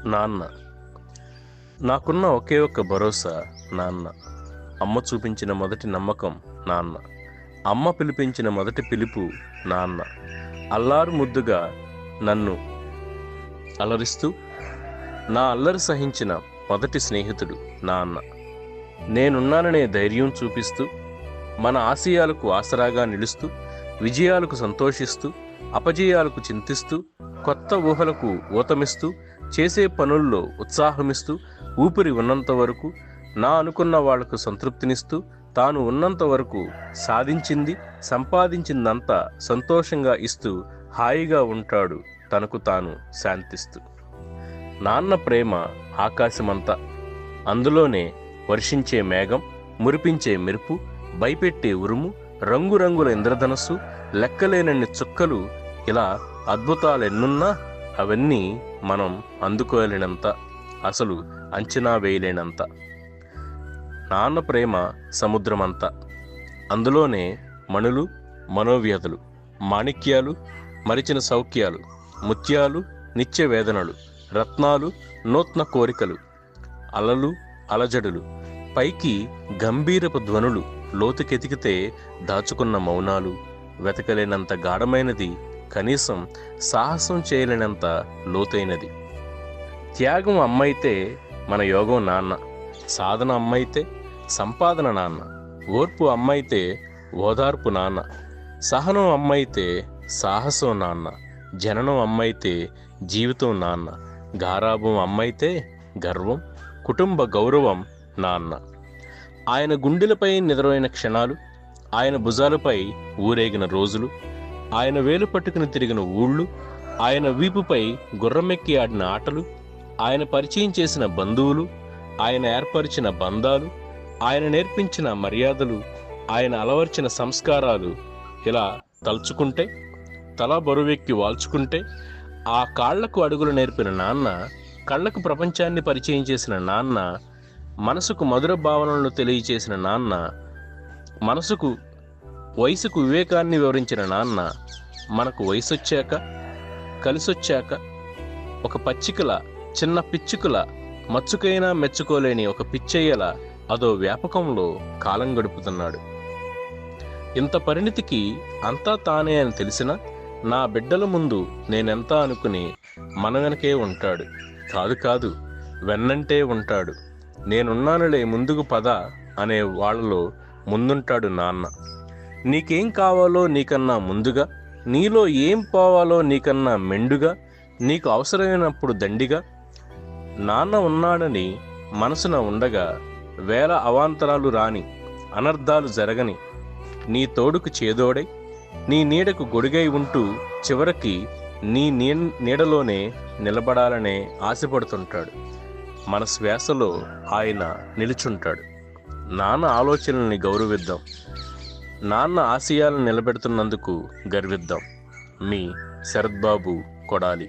నాన్న. నాకున్న ఒకే ఒక్క భరోసా నాన్న. అమ్మ చూపించిన మొదటి నమ్మకం నాన్న. అమ్మ పిలిపించిన మొదటి పిలుపు నాన్న. అల్లారు ముద్దుగా నన్ను అలరిస్తూ నా అల్లరి సహించిన మొదటి స్నేహితుడు నాన్న. నేనున్నాననే ధైర్యం చూపిస్తూ, మన ఆశయాలకు ఆసరాగా నిలుస్తూ, విజయాలకు సంతోషిస్తూ, అపజయాలకు చింతిస్తూ, కొత్త ఊహలకు ఊతమిస్తూ, చేసే పనుల్లో ఉత్సాహమిస్తూ, ఊపిరి ఉన్నంత వరకు నా అనుకున్న వాళ్లకు సంతృప్తినిస్తూ, తాను ఉన్నంత వరకు సాధించింది సంపాదించిందంతా సంతోషంగా ఇస్తూ హాయిగా ఉంటాడు తనకు తాను శాంతిస్తూ. నాన్న ప్రేమ ఆకాశమంతా, అందులోనే వర్షించే మేఘం, మురిపించే మెరుపు, భయపెట్టే ఉరుము, రంగురంగుల ఇంద్రధనస్సు, లెక్కలేనన్ని చుక్కలు, ఇలా అద్భుతాలెన్నున్నా అవన్నీ మనం అందుకోలేనంత, అసలు అంచనా వేయలేనంత. నాన్న ప్రేమ సముద్రమంతా, అందులోనే మణులు, మనోవ్యధలు, మాణిక్యాలు, మరిచిన సౌఖ్యాలు, ముత్యాలు, నిత్య వేదనలు, రత్నాలు, నూత్న కోరికలు, అలలు, అలజడులు, పైకి గంభీరపు ధ్వనులు, లోతుకెతికితే దాచుకున్న మౌనాలు, వెతకలేనంత గాఢమైనది, కనీసం సాహసం చేయలేనంత లోతైనది. త్యాగం అమ్మైతే మన యోగం నాన్న, సాధన అమ్మైతే సంపాదన నాన్న, ఓర్పు అమ్మైతే ఓదార్పు నాన్న, సహనం అమ్మైతే సాహసం నాన్న, జననం అమ్మైతే జీవితం నాన్న, గారాబం అమ్మైతే గర్వం, కుటుంబ గౌరవం నాన్న. ఆయన గుండెలపై నిద్రైన క్షణాలు, ఆయన భుజాలపై ఊరేగిన రోజులు, ఆయన వేలు పట్టుకుని తిరిగిన ఊళ్ళు, ఆయన వీపుపై గుర్రమెక్కి ఆడిన ఆటలు, ఆయన పరిచయం చేసిన బంధువులు, ఆయన ఏర్పరిచిన బంధాలు, ఆయన నేర్పించిన మర్యాదలు, ఆయన అలవర్చిన సంస్కారాలు, ఇలా తలుచుకుంటే తల బరువెక్కి వాల్చుకుంటే, ఆ కాళ్లకు అడుగులు నేర్పిన నాన్న, కళ్లకు ప్రపంచాన్ని పరిచయం చేసిన నాన్న, మనసుకు మధుర భావనలను తెలియచేసిన నాన్న, మనసుకు వయసుకు వివేకాన్ని వివరించిన నాన్న, మనకు వయసొచ్చాక కలిసొచ్చాక ఒక పచ్చికల, చిన్న పిచ్చుకల, మచ్చుకైనా మెచ్చుకోలేని ఒక పిచ్చయ్యల అదో వ్యాపకంలో కాలం గడుపుతున్నాడు. ఇంత పరిణితికి అంతా తానే అని తెలిసిన నా బిడ్డల ముందు నేనెంత అనుకుని మన వెనకే ఉంటాడు. కాదు కాదు, వెన్నంటే ఉంటాడు. నేనున్నానులే ముందుకు పద అనే వాళ్ళలో ముందుంటాడు నాన్న. నీకేం కావాలో నీకన్నా ముందుగా, నీలో ఏం పోవాలో నీకన్నా మెండుగా, నీకు అవసరమైనప్పుడు దండిగా నాన్న ఉన్నాడని మనసున ఉండగా, వేల అవాంతరాలు రాని, అనర్థాలు జరగని, నీ తోడుకు చేదోడై, నీ నీడకు గొడుగై ఉంటూ చివరికి నీ నీడలోనే నిలబడాలనే ఆశపడుతుంటాడు. మన శ్వాసలో ఆయన నిలుచుంటాడు. నాన్న ఆలోచనల్ని గౌరవిద్దాం, నాన్న ఆశయాలను నిలబెడుతున్నందుకు గర్విద్దాం. మీ శరత్ బాబు కొడాలి.